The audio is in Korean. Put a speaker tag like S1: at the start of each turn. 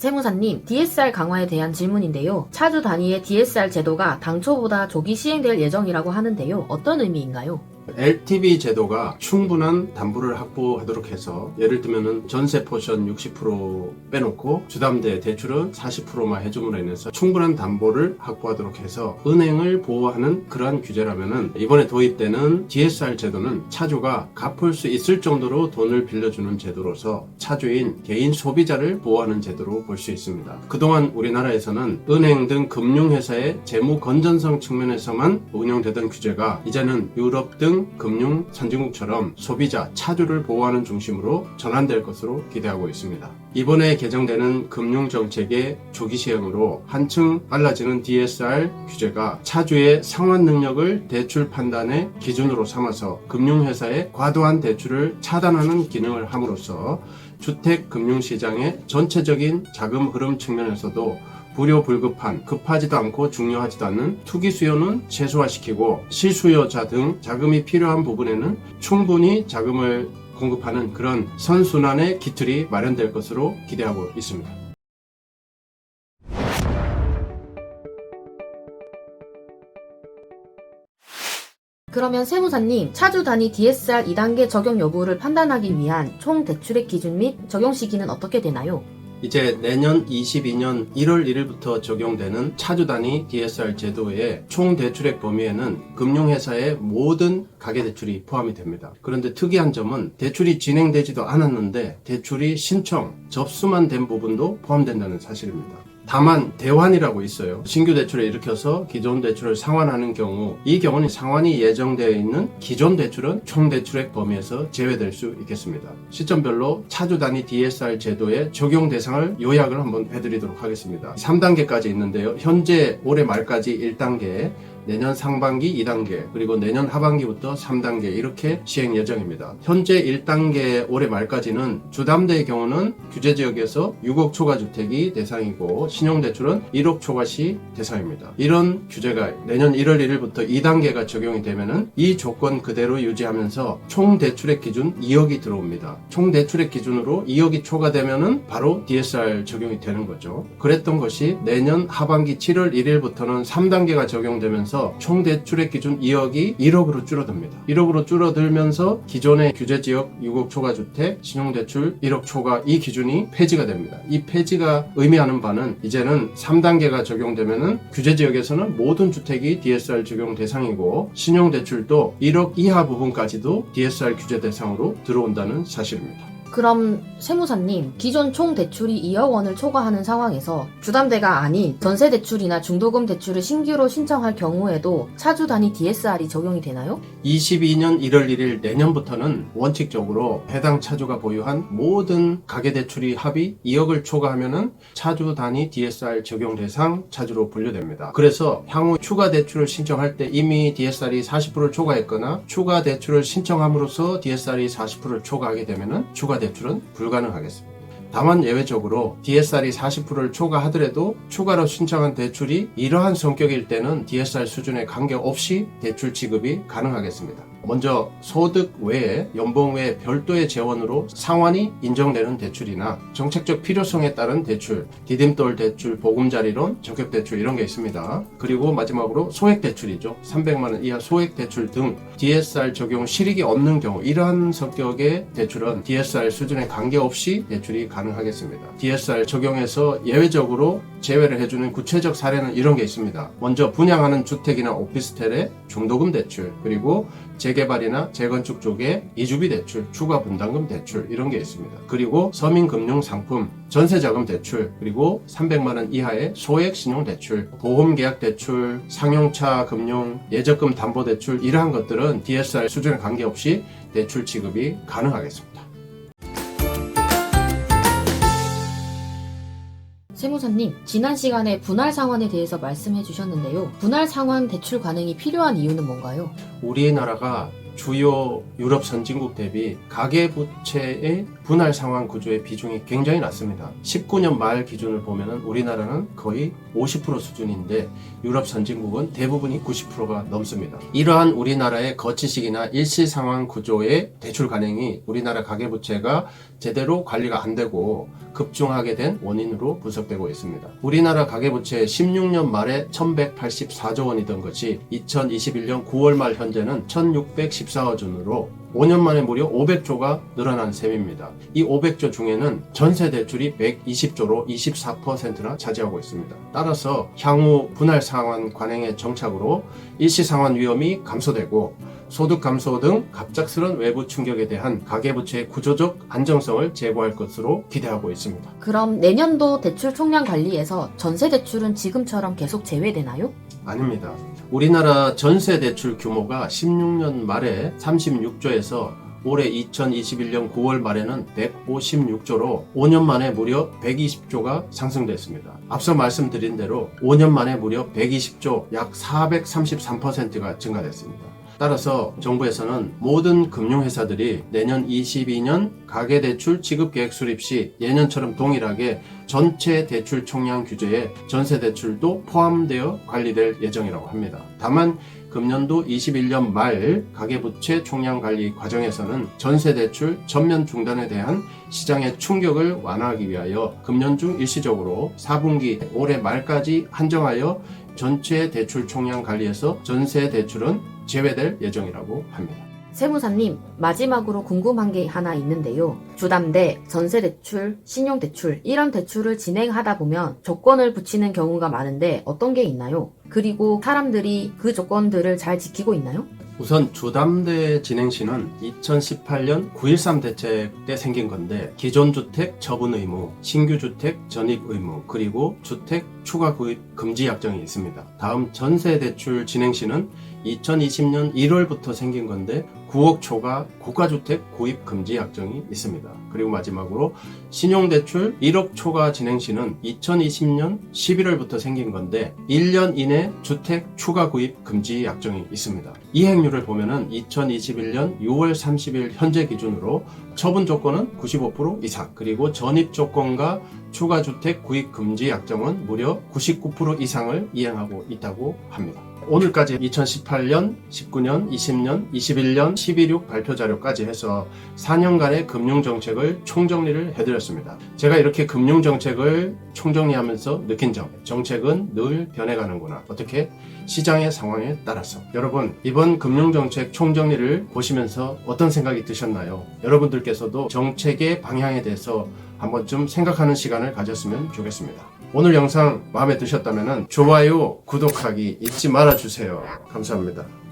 S1: 세무사님, DSR 강화에 대한 질문인데요. 차주 단위의 DSR 제도가 당초보다 조기 시행될 예정이라고 하는데요. 어떤 의미인가요?
S2: LTV 제도가 충분한 담보를 확보하도록 해서, 예를 들면은 전세 포션 60% 빼놓고 주담대 대출은 40%만 해줌으로 인해서 충분한 담보를 확보하도록 해서 은행을 보호하는 그러한 규제라면은, 이번에 도입되는 DSR 제도는 차주가 갚을 수 있을 정도로 돈을 빌려주는 제도로서 차주인 개인 소비자를 보호하는 제도로 볼 수 있습니다. 그동안 우리나라에서는 은행 등 금융회사의 재무 건전성 측면에서만 운영되던 규제가 이제는 유럽 등 금융 선진국처럼 소비자, 차주를 보호하는 중심으로 전환될 것으로 기대하고 있습니다. 이번에 개정되는 금융정책의 조기 시행으로 한층 빨라지는 DSR 규제가 차주의 상환 능력을 대출 판단의 기준으로 삼아서 금융회사의 과도한 대출을 차단하는 기능을 함으로써 주택 금융시장의 전체적인 자금 흐름 측면에서도 불효불급한, 급하지도 않고 중요하지도 않는 투기 수요는 최소화시키고, 실수요자 등 자금이 필요한 부분에는 충분히 자금을 공급하는 그런 선순환의 기틀이 마련될 것으로 기대하고 있습니다.
S1: 그러면 세무사님, 차주 단위 DSR 2단계 적용 여부를 판단하기 위한 총 대출액 기준 및 적용 시기는 어떻게 되나요?
S2: 이제 내년 22년 1월 1일부터 적용되는 차주 단위 DSR 제도의 총 대출액 범위에는 금융회사의 모든 가계대출이 포함이 됩니다. 그런데 특이한 점은 대출이 진행되지도 않았는데 대출이 신청, 접수만 된 부분도 포함된다는 사실입니다. 다만 대환이라고 있어요. 신규 대출을 일으켜서 기존 대출을 상환하는 경우, 이 경우는 상환이 예정되어 있는 기존 대출은 총 대출액 범위에서 제외될 수 있겠습니다. 시점별로 차주 단위 DSR 제도의 적용 대상을 요약을 한번 해드리도록 하겠습니다. 3단계까지 있는데요. 현재 올해 말까지 1단계, 내년 상반기 2단계, 그리고 내년 하반기부터 3단계 이렇게 시행 예정입니다. 현재 1단계 올해 말까지는 주담대의 경우는 규제지역에서 6억 초과주택이 대상이고 신용대출은 1억 초과시 대상입니다. 이런 규제가 내년 1월 1일부터 2단계가 적용이 되면은 이 조건 그대로 유지하면서 총 대출액 기준 2억이 들어옵니다. 총 대출액 기준으로 2억이 초과되면은 바로 DSR 적용이 되는 거죠. 그랬던 것이 내년 하반기 7월 1일부터는 3단계가 적용되면서 총 대출액 기준 2억이 1억으로 줄어듭니다. 1억으로 줄어들면서 기존의 규제지역 6억 초과주택, 신용대출 1억 초과 이 기준이 폐지가 됩니다. 이 폐지가 의미하는 바는 이제는 3단계가 적용되면은 규제지역에서는 모든 주택이 DSR 적용 대상이고 신용대출도 1억 이하 부분까지도 DSR 규제 대상으로 들어온다는 사실입니다.
S1: 그럼 세무사님, 기존 총 대출이 2억 원을 초과하는 상황에서 주담대가 아닌 전세 대출이나 중도금 대출을 신규로 신청할 경우에도 차주 단위 DSR이 적용이 되나요?
S2: 22년 1월 1일 내년부터는 원칙적으로 해당 차주가 보유한 모든 가계대출이 합이 2억을 초과하면은 차주 단위 DSR 적용 대상 차주로 분류됩니다. 그래서 향후 추가 대출을 신청할 때 이미 DSR이 40%를 초과했거나 추가 대출을 신청함으로써 DSR이 40%를 초과하게 되면은 추가 대출은 불가능하겠습니다. 다만 예외적으로 DSR이 40%를 초과하더라도 추가로 신청한 대출이 이러한 성격일 때는 DSR 수준에 관계없이 대출 지급이 가능하겠습니다. 먼저 소득 외에 연봉 외에 별도의 재원으로 상환이 인정되는 대출이나 정책적 필요성에 따른 대출, 디딤돌 대출, 보금자리론, 전격대출 이런 게 있습니다. 그리고 마지막으로 소액대출이죠. 300만원 이하 소액대출 등 DSR 적용 실익이 없는 경우, 이러한 성격의 대출은 DSR 수준에 관계없이 대출이 가능하겠습니다. DSR 적용에서 예외적으로 제외를 해주는 구체적 사례는 이런 게 있습니다. 먼저 분양하는 주택이나 오피스텔의 중도금 대출, 그리고 재개발이나 재건축 쪽에 이주비 대출, 추가 분담금 대출 이런 게 있습니다. 그리고 서민금융상품, 전세자금 대출, 그리고 300만원 이하의 소액 신용대출, 보험계약 대출, 상용차 금융, 예적금 담보대출 이러한 것들은 DSR 수준에 관계없이 대출 지급이 가능하겠습니다.
S1: 세무사님, 지난 시간에 분할 상환에 대해서 말씀해 주셨는데요. 분할 상환 대출 관행이 필요한 이유는 뭔가요?
S2: 우리나라가 주요 유럽 선진국 대비 가계부채의 분할 상환 구조의 비중이 굉장히 낮습니다. 19년 말 기준을 보면은 우리나라는 거의 50% 수준인데 유럽 선진국은 대부분이 90%가 넘습니다. 이러한 우리나라의 거치식이나 일시 상환 구조의 대출 관행이 우리나라 가계부채가 제대로 관리가 안 되고 급증하게 된 원인으로 분석되고 있습니다. 우리나라 가계부채 16년 말에 1184조 원이던 것이 2021년 9월 말 현재는 1614억 원으로 5년 만에 무려 500조가 늘어난 셈입니다. 이 500조 중에는 전세 대출이 120조로 24%나 차지하고 있습니다. 따라서 향후 분할 상환 관행의 정착으로 일시 상환 위험이 감소되고 소득 감소 등 갑작스런 외부 충격에 대한 가계부채의 구조적 안정성을 제고할 것으로 기대하고 있습니다.
S1: 그럼 내년도 대출 총량 관리에서 전세 대출은 지금처럼 계속 제외되나요?
S2: 아닙니다. 우리나라 전세 대출 규모가 16년 말에 36조에서 올해 2021년 9월 말에는 156조로 5년 만에 무려 120조가 상승됐습니다. 앞서 말씀드린 대로 5년 만에 무려 120조, 약 433%가 증가됐습니다. 따라서 정부에서는 모든 금융회사들이 내년 22년 가계대출 지급계획 수립 시 예년처럼 동일하게 전체 대출 총량 규제에 전세대출도 포함되어 관리될 예정이라고 합니다. 다만 금년도 21년 말 가계부채 총량 관리 과정에서는 전세대출 전면 중단에 대한 시장의 충격을 완화하기 위하여 금년 중 일시적으로 4분기 올해 말까지 한정하여 전체 대출 총량 관리에서 전세 대출은 제외될 예정이라고 합니다.
S1: 세무사님, 마지막으로 궁금한 게 하나 있는데요. 주담대, 전세대출, 신용대출 이런 대출을 진행하다 보면 조건을 붙이는 경우가 많은데 어떤 게 있나요? 그리고 사람들이 그 조건들을 잘 지키고 있나요?
S2: 우선 주담대 진행 시는 2018년 9.13 대책 때 생긴 건데 기존 주택 처분 의무, 신규 주택 전입 의무, 그리고 주택 추가 구입 금지 약정이 있습니다. 다음 전세 대출 진행 시는 2020년 1월부터 생긴 건데 9억 초과 고가주택 구입 금지 약정이 있습니다. 그리고 마지막으로 신용대출 1억 초과 진행 시는 2020년 11월부터 생긴 건데 1년 이내 주택 추가 구입 금지 약정이 있습니다. 이행률을 보면은 2021년 6월 30일 현재 기준으로 처분 조건은 95% 이상, 그리고 전입 조건과 추가 주택 구입 금지 약정은 무려 99% 이상을 이행하고 있다고 합니다. 오늘까지 2018년, 19년, 20년, 21년 12.6 발표 자료까지 해서 4년간의 금융정책을 총정리를 해드렸습니다. 제가 이렇게 금융정책을 총정리하면서 느낀 점, 정책은 늘 변해가는구나. 어떻게? 시장의 상황에 따라서. 여러분, 이번 금융정책 총정리를 보시면서 어떤 생각이 드셨나요? 여러분들께서도 정책의 방향에 대해서 한 번쯤 생각하는 시간을 가졌으면 좋겠습니다. 오늘 영상 마음에 드셨다면 좋아요, 구독하기 잊지 말아주세요. 감사합니다.